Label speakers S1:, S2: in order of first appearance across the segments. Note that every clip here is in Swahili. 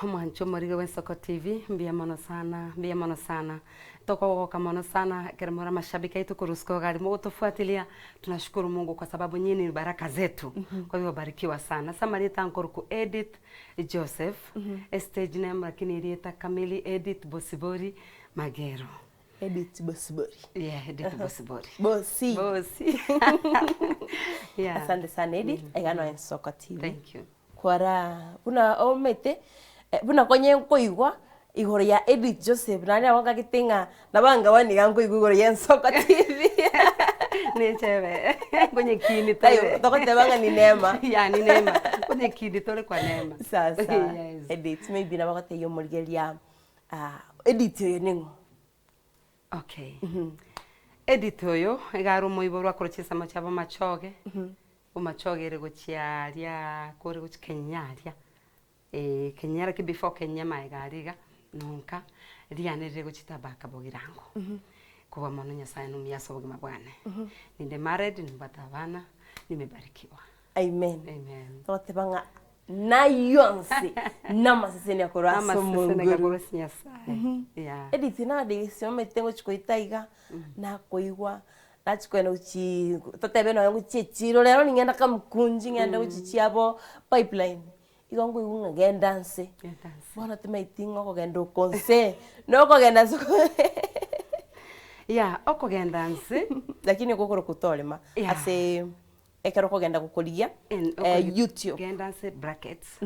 S1: mwancho morigo Wensoko TV mbia mono sana toko kama sana keremora mashabiki yetu kurusko gari mwotofuatilia. Tunashukuru Mungu kwa sababu nyinyi ni baraka zetu. Kwa hivyo barikiwa sana. Samarita Ankoruku Edith Joseph, stage name lakini ilieta kamili Edith Bosibori Magero.
S2: Edith Bosibori.
S1: Yeah, Edith Bosibori.
S2: Bosi.
S1: Yeah.
S2: Asante sana Edith, egano Wensoko TV.
S1: Thank you.
S2: Kwara buna omete buna konye koigwa igoro ya Edith Joseph nani awanga kitinga nabanga wani gango igoro ya Wensoko TV.
S1: Nechebe kwenye kini
S2: tayo tokote banga ni Neema.
S1: Ya ni Neema kwenye kini tole kwa Neema
S2: sasa.
S1: Yes.
S2: Edith maybe na bakote yo mulgelia Edith yo ningo.
S1: Okay. Edith yo egaro moiboro akorochesa machaba machoge. Umachoge rego chiaria kore go Kenyaria. Kenyara ki before Kenya maigariga nunca riane rego chitabaka bogirango. Kuwa mono Nyasaye numiaso bogima bwane. Ninde married nibatabana nimebarikiwa.
S2: Amen.
S1: Amen.
S2: Tote banga na yonsi nama seseni akora
S1: Mungu. Yeah.
S2: Edith na de siome tengo chikoitaiga na koigwa na chikwena uchi totebe no yangu chichiro lero ningenda kamkunji ngenda uchi abo pipeline igongo igunga gendanse bona temaitingo ko gendo konse no ko genda so
S1: yeah oko gendanse
S2: lakini kokoro kutolema ase ekero ko genda kukolia YouTube
S1: gendanse brackets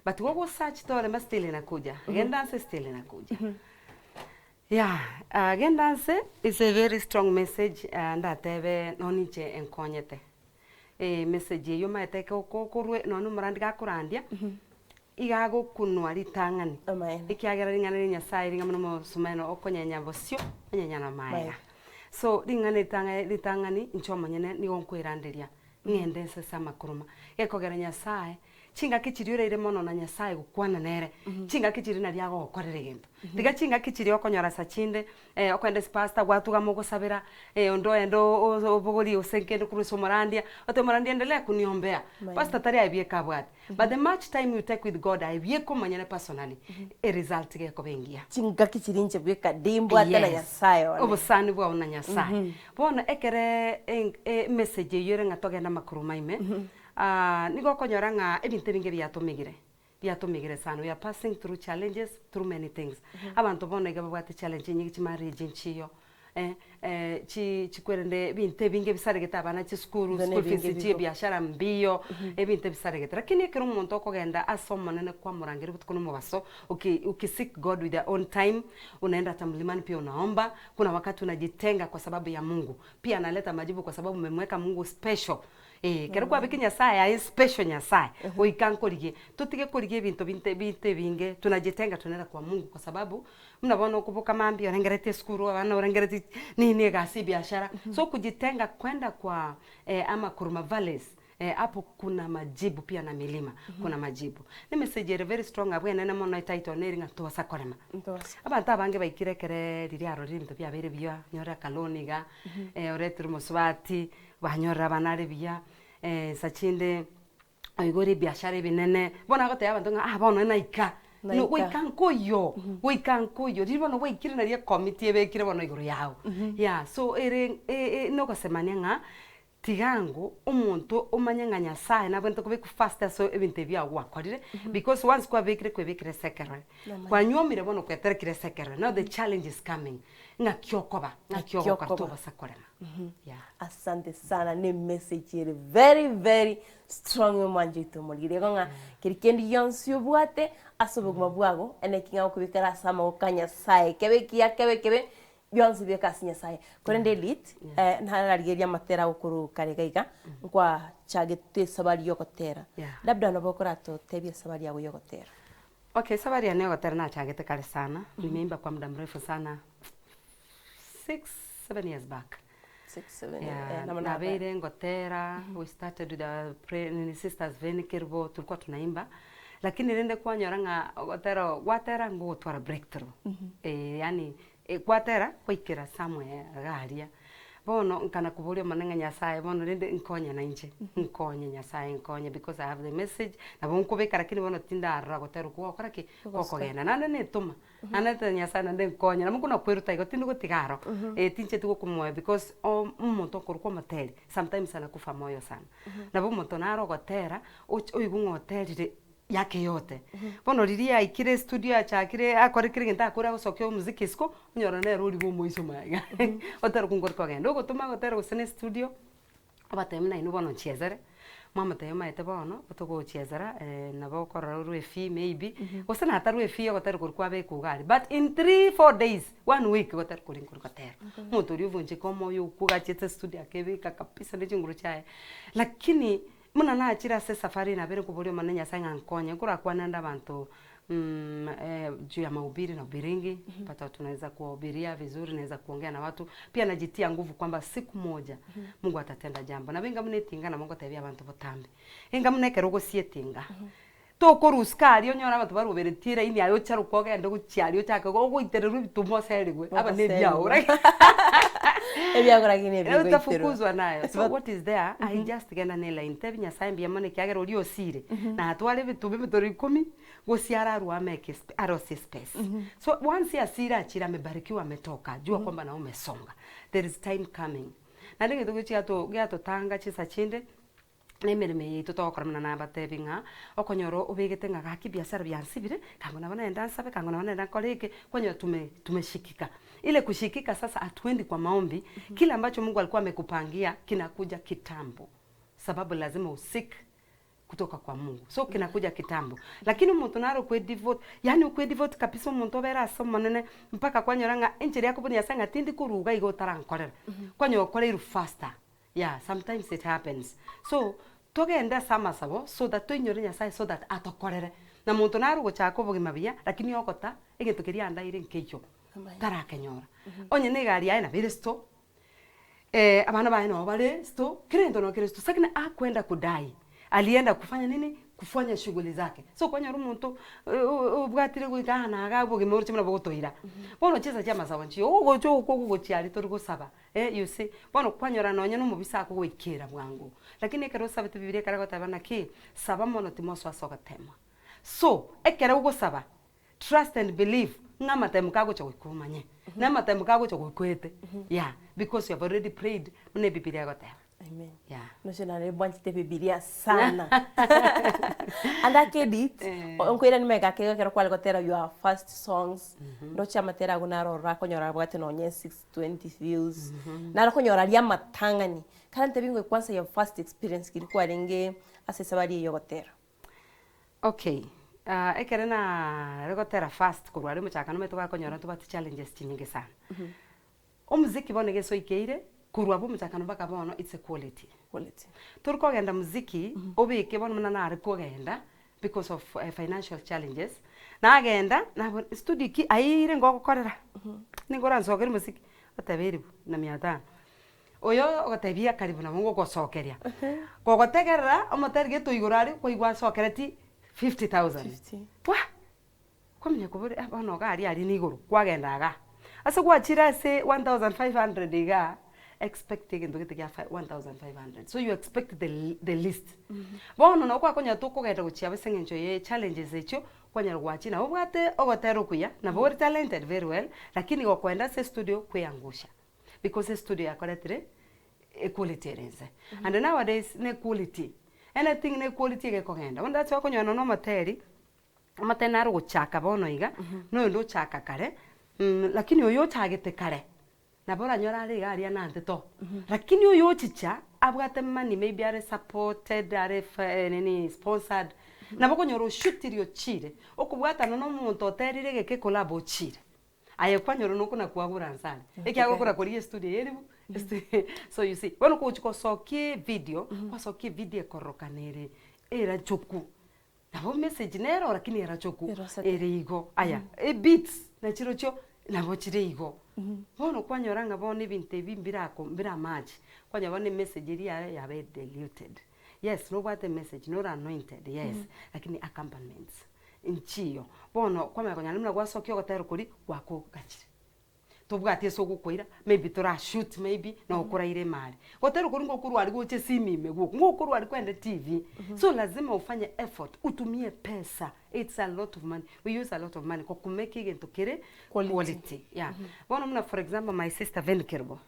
S1: but wogo search tolema still inakuja gendanse still inakuja. Yeah, gendanse is a very strong message ndatebe noniche enkonyete. Message yo maete ko kurwe nonu murandika kurandia. Igago kunwa ritangani. Ikiagera ringana Nyasaye ringa muno sumeno okonyenya bosio nyenya na maya. So ringana ritangani nchoma nyene ni gonkwirandiria. Ngendense sama kuruma. Ekogera Nyasaye chinga kichiri ire mono na Nyasaye gukwana nere chinga kichiri na riago okorere gento diga chinga kichiri okonyora sachinde okwende pasta gwatuga mugusabira endo obogori osenkende kuruso morandia otomorandia endelea kuniombea pasta tari aibie kabwat but the much time you take with God aibie komanyane personally a result ge kobengia
S2: chinga kichiri nche bweka dimbo atana Nyasaye
S1: obusani bwa una Nyasaye bona ekere message yere ngatogenda makuruma ime nigo konyora nga ebintu binge byatumigire sana. We are passing through challenges, through many things. Abantu bonega babwate challenge nyingi chimarije nchiyo chikwerende binte binge bisaregeta abana chi school fees chi biashara mbio ebinte bisaregeta lakini ekero umuntu okogenda asoma nene kwa murangire butukono mubaso seek God with their own time unaenda tamlimani pia unaomba kuna wakati unajitenga kwa sababu ya Mungu pia analeta majibu kwa sababu umemweka Mungu special. Kero kwa biki Nyasaye ai special Nyasaye oikankorige tutige korige bintu binte binge tunajitenga tunaenda kwa Mungu kwa sababu mnabona ukubuka mambi orengerete skuru abana orengerete nini gasi biashara so kujitenga kwenda kwa ama Kuruma Valleys hapo kuna majibu pia na milima kuna majibu ni message very strong abwe nene mono title neringa tosa korema abantu abange bayikirekere ririaro rinto bya bere bya nyora kaloniga oretru muswati banyora banare bya sachinde oigori biashara binene bona gote abantu bona naika no wikankoyo ribono wikire na ria committee ebekire bono iguru yao yeah so no gosemania nga tigango umuntu umanyanga Nyasaye nabwente kubiku faster so ebinte bya gwakorire because once kwa bekire second kwa nyomire bono kweterekire second now the challenge is coming nga kyokoba kartoba sakorema. Yeah.
S2: Asante sana ni message very very strong mwanjito mulire nga kirikendi yonsi obwate asoboguma bwago ene kinga okubikara sama okanya Nyasaye kebe byonsi byakasi Nyasaye korende elite nhararigeria matera ukuru karegaiga kwa chagete sabari yokotera labda nabokora to tebia sabari yago yokotera.
S1: Okay, sabari ya yokotera na chagete kale sana nimeimba kwa muda mrefu sana 6-7 years back.
S2: 6-7
S1: years. Na beire ngotera we started with the prayer sisters Venikirbo tulikuwa tunaimba lakini nende kwa nyoranga gotera ngo twara breakthrough yani kwatera kwikira somewhere garia bono nkana kuburia manenga nyasaye bono rende nkonya na inje nkonye nyasaye nkonye because I have the message na bonko be karakini bono tinda arra gotero ko okora ki kokogena nande ne tuma nande te nyasaye nande nkonya na mukuna kweruta igo tindu gotigaro tinche tugo kumoyo because umuntu korukwa materi sometimes ana kufa moyo sana na bo muntu naro gotera oigungo terire yake yote bono riria ikire studio achakire akorekire ngenta akora gusokyo muziki isko unyora ne ruri bo moiso maiga otero kungor kogenda gutuma gotero gusene studio abatemna inu bono chiezere mama tema ete bono otogo chiezera nabo korora ru fee maybe gusana ataru fee gotero kurkwa be kugari but in 3-4 days 1 week gotero kurin kurkotero motori uvunje komo yo kugachete studio akebika kabisa ne chinguru chae lakini muna na achira se safari na bere kuborio manenya sanga nkonye kura kwananda abantu juu ya mahubiri na ubiringi pata tunaweza kuhubiria vizuri, naweza kuongea na watu pia, najitia nguvu kwamba siku moja Mungu atatenda jambo na benga mnetinga na Mungu atavia abantu botambe enga mneke rogo sietinga toko ruskari onyora abantu baruberetira ini ayo charo koga ndo guchiari yo chaka go itereru bitumo serigwe aba ne byaura
S2: ebyagora gine byo
S1: utafukuzwa nayo. So what is there I just gena nela intebinya sambia mone kyagero rio sire na atwale bitube bitori 10 gosiara ruwa make arose space. So once ya sira achira amebarikiwa ametoka jua kwamba na umesonga, there is time coming na ndenge tugichi gato tanga chisa chinde nemereme yitu tokorana na batebinga okonyoro ubegete ngaga kibiashara byansibire kango nabana enda sabe kango nabana enda koleke kwenye tumeshikika ile kushikika sasa atuendi kwa maombi kila ambacho Mungu alikuwa amekupangia kinakuja kitambo sababu lazima usik kutoka kwa Mungu so kinakuja kitambo lakini mtu naro kwe devote yani kwe devote kabisa mtu bera asoma nene mpaka kwa nyoranga injiri yako buni yasanga tindi kuruga igotarankorera kwa nyokore iru faster. Yeah, sometimes it happens. So togenda sama sabo so that to inyore Nyasaye so that atokorere na muntu naru gochako bugima bia lakini okota egeto keria ndaire nkejo tarakenyora onye ne gari aina biristo abana bae no bale sto kirendo no kristo sakina akwenda kudai alienda kufanya nini kufanya shughuli zake so kwanya rumuntu ubwatire gwikana agabugima uruchi mna bogotoira bono cheza chama sawanchi ogocho uko chiari tori gusaba you see bono kwanyora nonye no mubisa ko gwikira bwangu lakini ekero sabete bibiri karago tabana ki saba mono timoso asoga tema so ekero ugusaba trust and believe ngama temukago cho gwikumanye na matemukago cho gwikwete yeah because you have already prayed mune bibiri agotema.
S2: Amen.
S1: Yeah.
S2: No se nare bwanchite Biblia sana. Anda kedit onkwira ni mega kero kwale gotera your first songs. No chama tera gunaro rakonyora bwate no nye 620 views. Naro konyora ria matangani. Karante bingo kwanza your first experience kilikuwa ringe asesabari yo gotera.
S1: Okay. Ekere na regotera first kurwari muchaka no metuka konyora tubati challenges nyingi sana. Omuziki bonege so ikeire kurwa bo mutakano baka bono it's a quality turko genda muziki obike bono mna na ariko genda because of financial challenges na agenda na studio ki aire ngokorera ningora nsogera muziki ataberi na 500 oyo ogatebia karibu na mungu gosokeria gogotegerera omoterige tuigurari koigwa sokereti 50,000 wa komenya kubure bono gari ari ni iguru kwagendaga ase gwachira se 1,500 iga expecting into get 1,500 so you expect the least bono no kwa konya to kugenda guchia besengenjo ye challenges echo kwanya rwachina obwate ogotero kuya na very talented very well lakini gokwenda se studio kuyangusha because studio yakoretire equality renze and nowadays ne quality anything ne quality ge kogenda onda twa konya no materi amatena ru guchaka bono iga no ndo chaka kare lakini oyo chagete kare na bora nyora ri gari anante to lakini oyo chicha abwate mani maybe are supported are nini sponsored na boko nyoro shutirio chire okubwata no muntu oterire geke collab chire aye kwanyoro no kuna kwagura nsani ekyago kura kuri studio yeribu so you see wono kuchiko sokie video kwasokie video korokanere era choku na bo message nero lakini era choku erigo aya beats na chirocho na bochire igo bono kwanyoranga bone binte bimbirako mbira maji kwanya bone message iri ya be diluted yes no what the message no anointed yes lakini accompaniments inchiyo bono kwama konya nimna gwasokyo gotero kuri gwako gachire tubwatie so gukwira maybe tura shoot maybe no kuraire mali gotero kuri ngo kurwari goche simime guko ngo kurwari kwenda TV so lazima ufanye effort utumie pesa. It's a lot of money, we use a lot of money kwa make into kire quality yeah bona mna for example my sister Ven Kirbo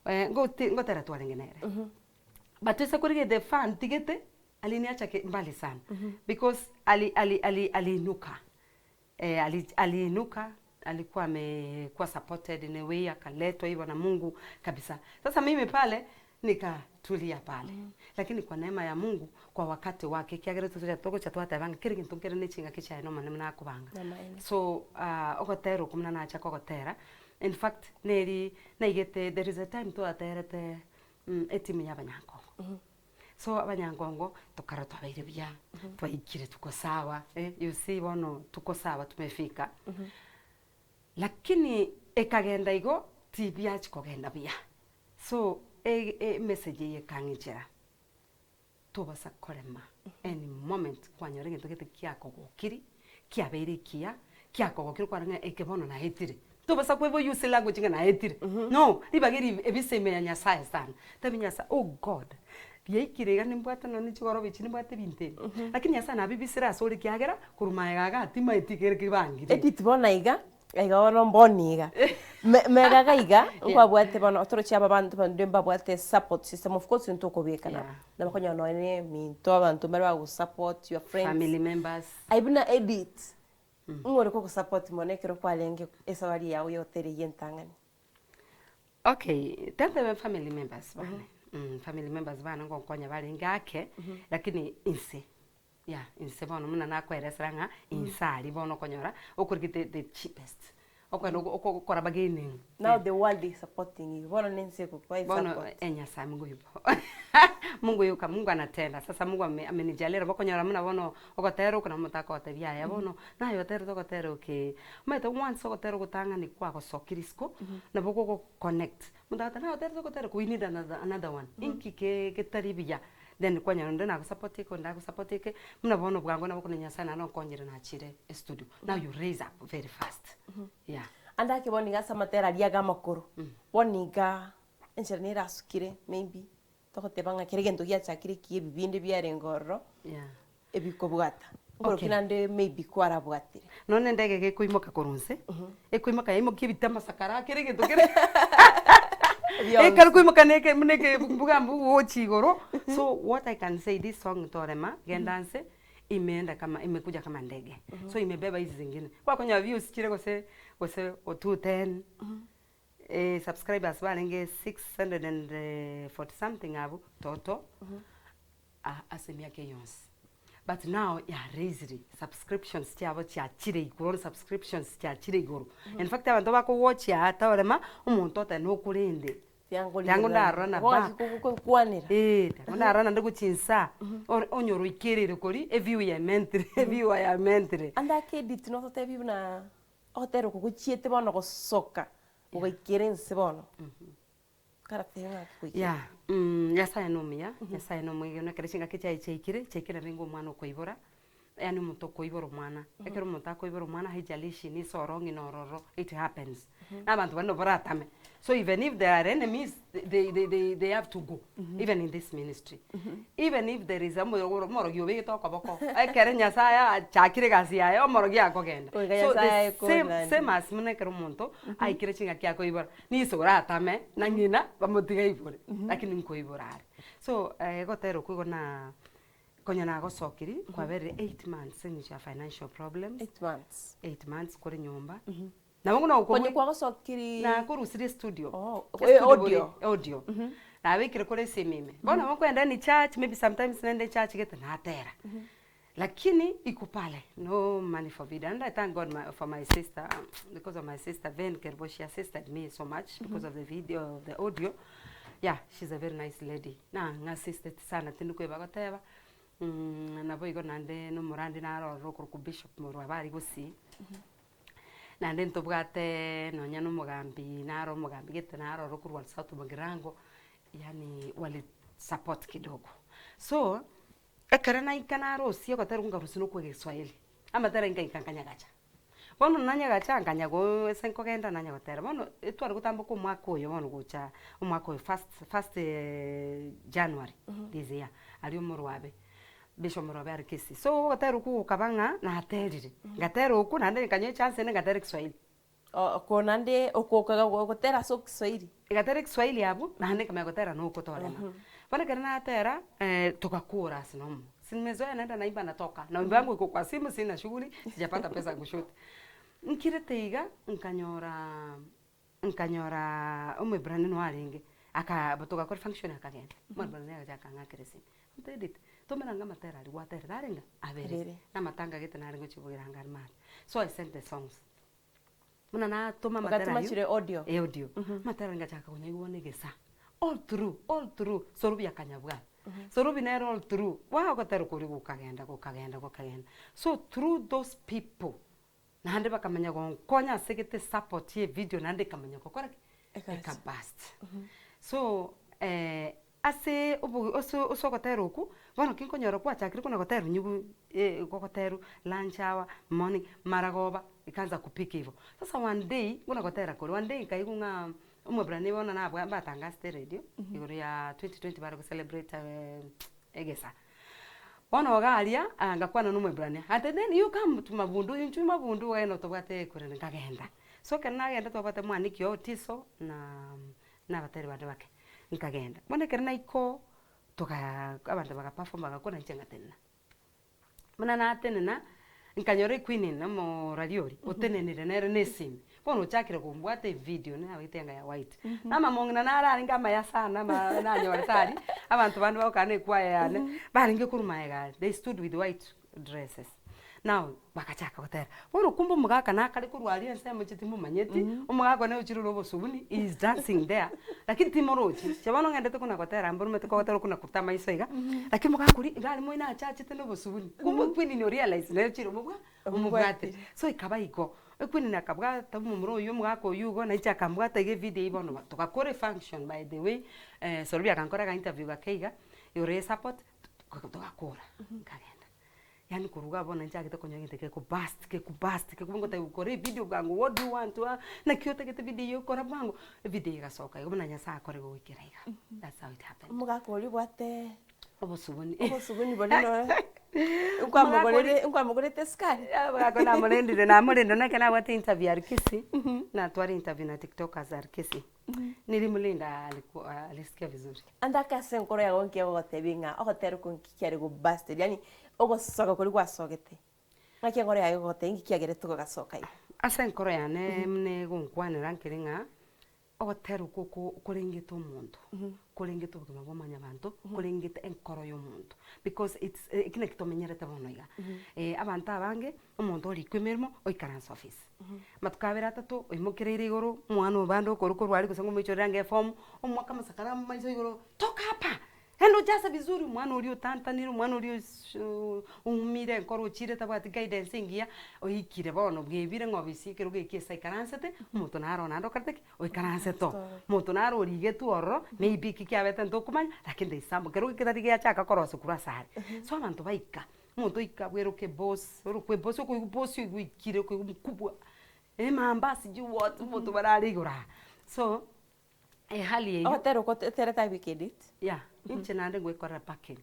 S1: ngo tera twarengenere but esa kurige the fan tigete aliniacha mbali sana because aliinuka aliinuka alikuwa amekuwa supported in a way akaletwa hivyo na Mungu kabisa. Sasa mimi pale nikatulia pale lakini kwa neema ya Mungu kwa wakati wake kiagere tuzoja toko cha twata banga kiri kintu kiri nichinga kicha no manema na kubanga so ogotero kumna na acha kogotera in fact neri naigete there is a time to aterete etimi y'abanyankongo so abanyankongo tukara twabaire bya twaikire tuko sawa you see bono tuko sawa tumefika lakini ekagenda igo TV yachi kogenda bia so message ye kangichera tubasa korema any moment kwanyore gintu gite kiako gukiri kiabere kiako gukiri kwaranga ekebono na hetire tubasa kwebo use language ngana hetire no ribagiri ebiseme ya Nyasaye sana tabinyasa oh God yeikirega nimbwata no nichigoro bichi nimbwate binte lakini Nyasaye na bibisira sori kiagera kurumaega atima etikere kibangire
S2: etitibona iga aiga ono mboniga megaga iga kwa bwate bana otoro chia babantu bandemba bwate support system of course ntoko bekana na bakonya no ene minto abantu bari ba support your friends
S1: family members
S2: aibuna edit ngore ko support monekero kwa lenge esawari yawo yotere yentangani
S1: okay tante family members bana family members bana ngokonya bali ngake lakini inse yeah inse bono muna nakweresanga insari bono konyora okurigite the cheapest okwano okora beginning
S2: now the world is supporting you bono nense ko kwa support
S1: bono Nyasaye Mungu yupo Mungu yuka Mungu anatenda sasa Mungu amenijalia bokonyora muna bono okotero kuna mutako otabia ya bono nayo tero tokotero ke meto once okotero gutanga ni kwa gosokirisko na boko connect mutata nayo tero tokotero we need another one inki ke taribia then kwanya ndo na support iko nda support ike muna bono bwango na boko Nyasaye na kongera na chire studio now you raise up very fast yeah
S2: anda ke boniga samatera liaga makuru boniga engineer asukire maybe tokote banga kirigento gya chakire kiye bibinde byare ngoro
S1: yeah
S2: ebikobwata ngoro kinande maybe kwara bwatire
S1: none ndege ke kuimoka kurunse ekuimoka imo kibitama sakara kirigento kire ekal kuimoka neke muneke bugambu wochigoro so what I can say this song torema gendanse imeenda kama imekuja kama ndege so imebeba hizi zingine kwa kwenye views chire gose o 210 subscribers balenge 640 something abo toto asemia ke yons but now ya raised subscriptions tiabo cha chire igoro subscriptions cha chire igoro in fact abantu bako watch ya taorema umuntu otano kurinde yango ndarana ba
S2: kwanira
S1: ndarana ndikuchinsa onyoro ikerere kori view ya mentre
S2: anda ke dit no tote bibna otero kuchiete bono gosoka ugekerense bono karatera kwiki
S1: ya Nyasaye no mia Nyasaye no mwege no kereshinga chekire ringo mwana koibora yani muntu koibora mwana ekero muntu akoibora mwana hijalishi ni sorongi nororo it happens abantu bano baratame so even if there are enemies they have to go even in this ministry even if there is a moro gyobe to kaboko ekere Nyasaye chakire gasi yayo moro gya kogenda so same as mune kero muntu aikire chinga kya koibora ni soratame na ngina bamotiga ibore lakini nkoibora so gotero kwigona konya na gosokiri kwa very 8 months in your financial problems 8 months kuri nyumba na wangu na uko
S2: konya kwa gosokiri
S1: na kurusire studio audio na wikire kuri simime bona wangu enda ni church maybe sometimes nende church get na atera lakini ikupale no money forbid and I thank God for my sister because of my sister Ven Kirbo she assisted me so much because of the video the audio yeah she's a very nice lady na assisted sana tinduko bagoteba na boigo nande no murandi na ro ku bishop murwa bari gusi nande ntobwate no nyano mugambi na ro mugambi gete na ro ku rwa South Mugirango yani wali support kidogo so ekara na ikana ro sio gotera ngarusi no ku Kiswahili ama tera inga ikankanya gacha bono nanya gachanganya go senko genda nanya gotera bono etwara gutamba ko mwaka uyo bono gucha umwaka uyo first January this year ali umurwabe bisho murabe arikisi so gotera ku kabanga na aterire gatera oku nande kanyo chance ne gatera Kiswahili
S2: ko nande okokaga gotera so Kiswahili
S1: gatera Kiswahili abu nande kama gotera no kutorema bana kana atera tukakura sinomo simezoea naenda naimba natoka na wimbo wangu iko kwa simu, sina shughuli, sijapata pesa kushoot. Nkirete iga nkanyora umwe brand no aringe akabatoka kwa function akagenda mwana yaje akangakirese mtedit tomeranga matera ali watera daringa abere na matanga gete naringo chibugiranga mali so I sent the songs muna na toma matera
S2: audio
S1: matera ngachaka kunyaiwone gesa all through sorubi akanyabwa sorubi na all through wa gotera kuri gukagenda so through those people nande bakamenya konya segete support ye video nande kamenya kokora ekabast so ase oso gotera oku bono kinkonyoro kwa chakiri kuna gotera nyubu gotera lunch hour morning maragoba ikanza kupika hivyo sasa one day kuna gotera kuri one day kaigunga umwebrani bona nabwa batanga radio iguru ya 2020 bari ku celebrate egesa bona wagalia ngakwana numwebrani ate then you come to mabundu inchu mabundu weno tobate kure ngagenda so kana genda tobate mwaniki otiso na bateri bade bake nkagenda bona kerna iko toka abantu baka perform bagakona nchenga tena muna na tenena nkanyore queen na mo radio otenenire nere nesim bono chakire kumbwate video na awitenga ya white nama mongina nara ngama ya sana nanyo watari abantu bandu bakane kwa yane baringe kuruma ega they stood with white dresses now bakachaka gotera bono kumbo mugaka nakali kurwali nsema chitimu manyeti umugaka ne uchiruro bosubuni is dancing there lakini timorochi chabano ngende kuna gotera mburu metiko gotera kuna kutama isaiga lakini mugaka kuri ngali moina achache tendo bosubuni kumbo kwini no realize ne chiro mugate so ikabaiko ekwini nakabwa tamu muro yo mugaka yugo na ichaka mbwata ge video ibono tukakore function by the way sorbi akankora ga interview gakeiga yore support tukakora ngagenda yani kuruga bona nchake tekonyagite ke kubast ke kubongo ta ukore video gangu what do you want to na kyote ke video kora bangu video gasoka ibona nyasa akore go wikiraiga that's how it happened
S2: mugaka uri bwate
S1: obosubuni
S2: bolino ukwamugore teskari
S1: mugaka na molendire na kana wate interview arkisi na twari interview na TikTokers arkisi nilimulinda alisikia vizuri
S2: andaka senkoro ya gonke ogotebinga ogotera kunkikiare go bastard yani ogosoka kuri gwasogete ngake ngore yayo gotengi kiagere tuko gasoka i
S1: asenkoro ya ne gunkwanira nkiringa ogotera kuko kurengito umuntu kurengito bugima bwamanya abantu kurengito enkoro y'umuntu because it's ikine kitomenyerete bono iga abantu abange umuntu ori kwemerimo oikaransa office matukabera atatu oimukirire iguru mwana ubando korukorwari kusango michorange form umwaka masakara maizo iguru toka hapa hendo jasa vizuri mwana uri utantanira mwana uri umire nkoro uchire tabati guidance ngia oikire bono bwebire ngobisi kero gekesa ikaransete umuntu naro nando karteke oikaranseto umuntu naro rige tuoro maybe kikiabete ndokumanya lakini ndaisambo kero kitari gya chaka korose kurasare so abantu baika umuntu ikabwero ke boss urukwe boss ko boss igwikire ko mkubwa mambasi ju what umuntu bararigura so hali yeyo
S2: otero ko tereta wikidit
S1: yeah inche nande gwekora packing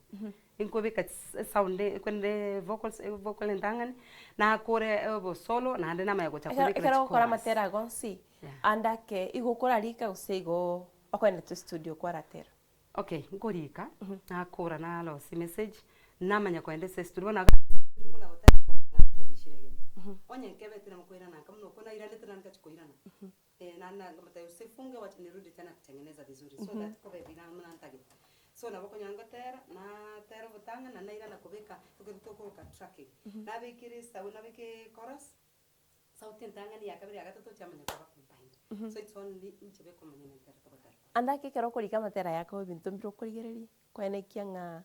S1: inkobeka sound kwende vocal ndangani na kore obo solo nande nama yago chakore
S2: kero kora matera gonsi andake igukora rika usego okwenda to studio kwa ratera
S1: okay ngorika na kora na lo si message namanya kwende se studio na ngona gotera na bishirege onye nkebete na mkoira na kamno kona irande tena nikachikoirana na ngamata usifunge wacha nirudi tena kutengeneza vizuri so that kobe binamna ntage so na boko nyanga tera na tera butanga na naira na kubeka tukitoko ka tracking na bikiri sawu na bike chorus sauti ntanga ni yakabiri agatoto chamanya kwa combined so it's only inchebe komanya na tera tabata
S2: andake kero kuri matera yako bintu mbiro kurigereri kwene kianga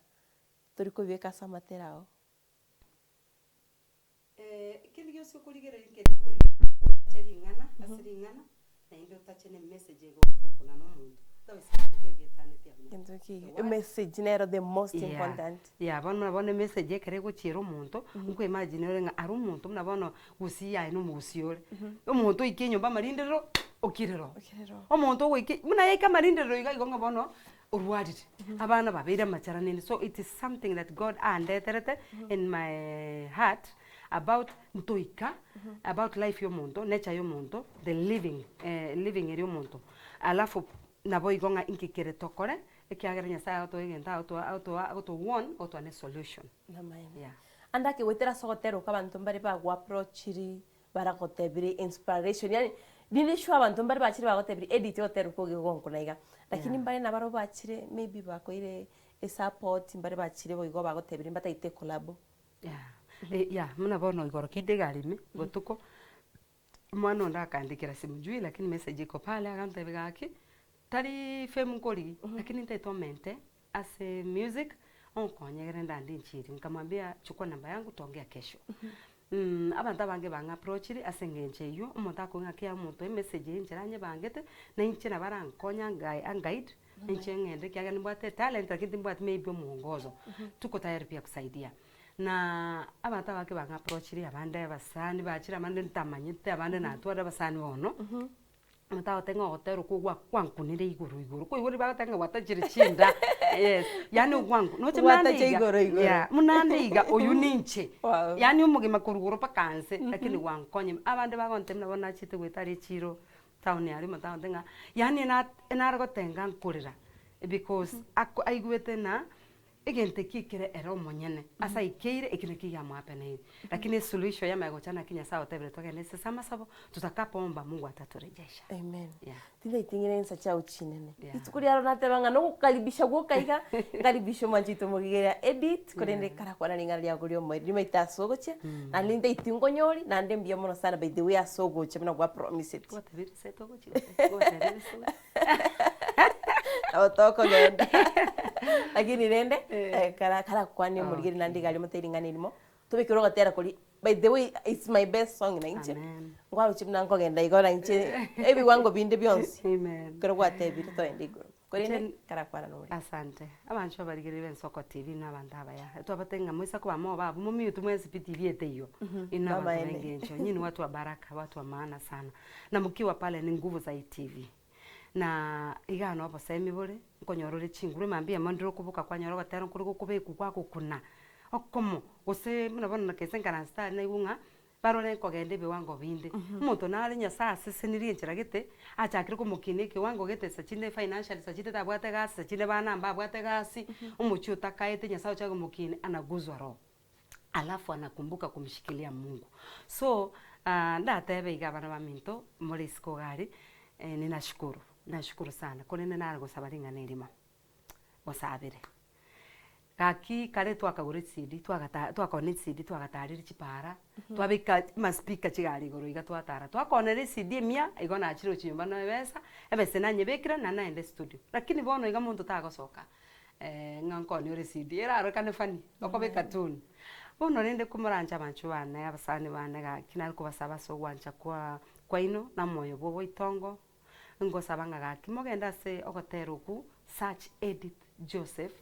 S2: turi kubeka sa matera o
S1: kindi yose kurigereri kindi kurigereri ngana asiringana na ndio utachene message go kuna no muntu
S2: Kintu ki message nero the most important.
S1: Yeah, bona message ekere gochira omonto, nko imagine orenga ari omonto muna bono gusia ino musiore. Omonto ikinyomba marindero okirero. Omonto goiki muna yeka marindero iga bono orwarire. Abana babira macharanene. So it is something that God andeterete in my heart about ntoika, about life yomonto, nature yomonto, the living eri omonto. Alafu nabo igonga inkikere tokore ekiagera nyasaye autoigenta auto one auto ane solution.
S2: Yeah. Andake wetera sogotero kabantu mbari bagwa approachiri baragotebire inspiration yani dine shwa abantu mbari bachiri bagotebire edit otero koge gonko naiga lakini mbari nabaro bachire maybe bakoire e support mbari bachire boigo bagotebire mbataite collab.
S1: Muna bono igoro kidegarime gotuko mwana ndakandikira simujui lakini message iko pale agantebe gaki tari femu kori lakini ntaitomente as a music onkonyegere ndandi nchiri nkamwambia chukua namba yangu tuongea kesho. Abantu abange banga approachiri asengenche yo umuntu akongakia umuntu message injiranye bangete na inchina barankonya guide inche ngende kiaga nimbwate talent lakini nimbwate maybe omuongozo tuko tayari pia kusaidia na abantu abake banga approachiri abande basani bachira amande ntamanyite abande natwara basani bono mata tenga hotero kugwa kwankunire iguru ko iguru batenga watachire chinda yes yani ugwangu no chimande iguru munande iga oyuninche yani umugima kuruguru pakanse lakini wankonye abande bagonte mna bona chite gwetari chiro town yari mata tenga yani na gotenga nkurira because aigwete na egente kikire ero monyene asa ikeire ekine kiya mwapene lakini solution ya magochana kinya sawa tebere togene sesama sabo tutakapomba Mungu ataturejesha.
S2: Amen. Tinde itingire nsa cha uchinene itukuri aro natebanga no kukaribisha gukaiga karibisho manjito mugigera edit korende kara kwana ningali ya gulio mo rima itasogoche na linde itingo nyori na ndem bia mono sana by the way asogoche mna gwa promise it
S1: what bit seto gochi
S2: Otoko genda. Lakini rende kara kwani murigiri nandi gali muteringanirimo. Tubikiro gatera kuri by the way it's my best song na inche. Ngwaro chimna ngo genda igora inche. Ebi wango binde Beyonce.
S1: Amen.
S2: Kero gwate bito endigoro. Kuri kara kwana no.
S1: Asante. Abancho barigiri bensoko TV nabandaba ya. Twabatenga mwisa kwa mo babu mumi utumwezi TV ete hiyo. Ina wengencho. Nyinyi watu wa baraka, watu wa maana sana. Na mkiwa pale ni nguvu za TV. Na igano abo semi bore nkonyorore chinguru mambia mandiro kubuka kwa nyoro batero kuri kubeku kwa kukuna okomo ose munabona kesengana star na ibunga barore kogende biwango binde umuntu nari nyasa seseniri nchira gite achakire kumukine kiwango gite sachine financial sachite tabwate gas sachine bana mba bwate gas umuchi utakaete nyasa uchago mukine anaguzwa roho alafu anakumbuka kumshikilia Mungu so ndatebe igabana baminto muri sikogari ninashukuru sana konene narago sabaringa nerima osabire kaki kare twakagure CD twakone CD twagatarira chipara twabika maspika chigari goro iga twatara twakonere CD mia igona achiro chimba no besa ebese nanye bekira na naende studio lakini bono iga muntu tagosoka ngankoni ore CD era kane fani okobeka tune bono rende kumuranja banchu bana abasani bana ga kinari kubasaba so gwancha kwa ino na moyo bobo itongo ngosabanga gaki mogenda se ogoteruku search Edith Joseph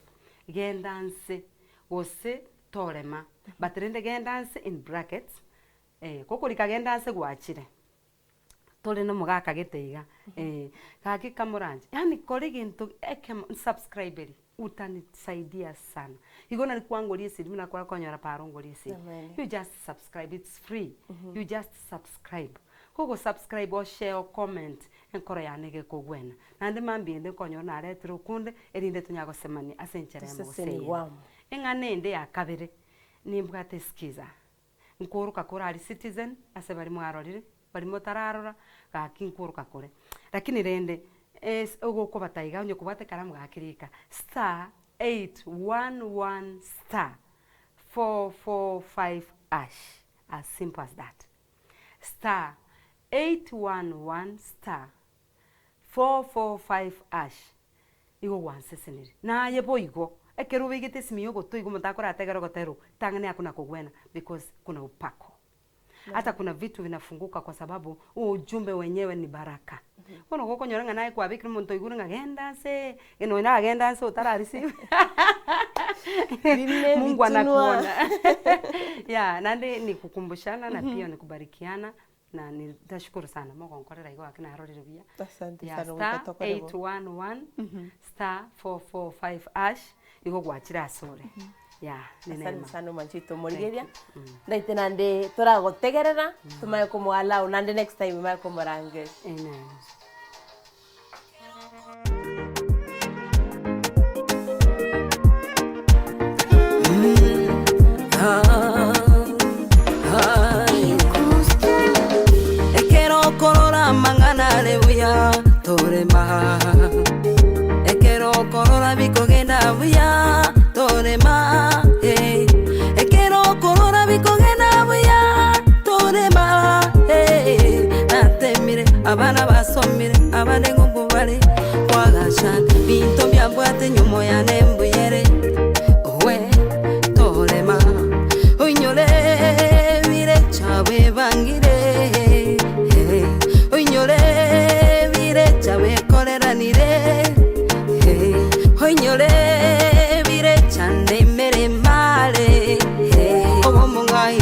S1: gendanse ose torema batrende gendanse in brackets kokorika gendanse gwachire tole no mugaka geteiga gaki kamuranje yani kore gintu ekem subscriberi utanisaidia sana igona ni kwangorie sidi mina kwa konyora parongorie sidi you just subscribe it's free you just subscribe kogo subscribe or share or comment enkoro yanege kogwena nande mambiende konyo na retro kunde erinde tunyago semani asenchere mo enganende yakabere nimbwate skiza nkuruka kurari Citizen ase bari mwarorire bari motararora gaki nkuruka kure lakini rende ogo ko bataiga onye kubate karamu gakirika *811 *445 # as simple as that *811 *445 # igo wanseseniri na yebo igo ekeru bigite simiyo goto igo mutakora ategero gotero tangane akuna kugwena because kuna upako hata kuna vitu vinafunguka kwa sababu huo ujumbe wenyewe ni baraka. Kono goko nyoranga naye kwa bikira muntu iguru ngagenda se ino ina agenda se utara receive. Mungu anakuona. Ya, nande ni kukumbushana na pia ni kubarikiana na nitashukuru sana Mungu onkorera igo akina arorire bia.
S2: Asante
S1: sana ukatoka lebo. 811 *445# igo gwachira asore. Ya,
S2: asante sana Manchito Morigeria. Ndaite nande turagotegerera tumaye kumwala nande next time maye kumurange.
S1: Amen. Ekero korora mangana lebuya torema. Ekero korora bikogenda buya torema. Ekero korora bikogenda buya torema. Natemire abana basomire abane ngubare kwagashan binto byabwate nyumo ya nembuyere. Bangire oinyore bire chawe koreranire oinyore bire chande mere male obo mungai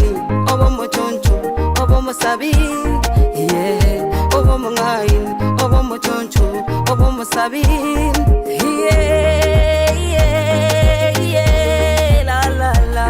S1: obo mochoncho obo mosabi obo mungai obo mochoncho obo mosabi la la la.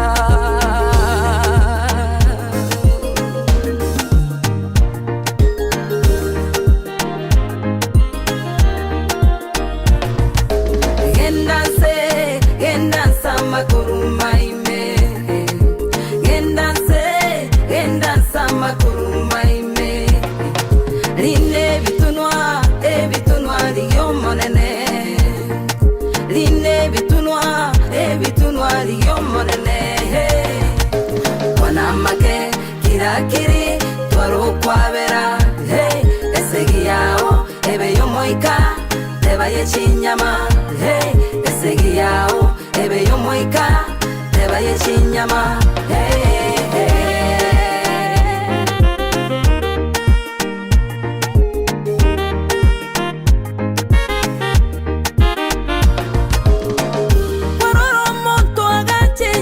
S1: Wanamake kirakiri twaro kwabera hey esegiyao ebe yomoika teba yechinyama hey esegiyao ebe yomoika teba yechinyama hey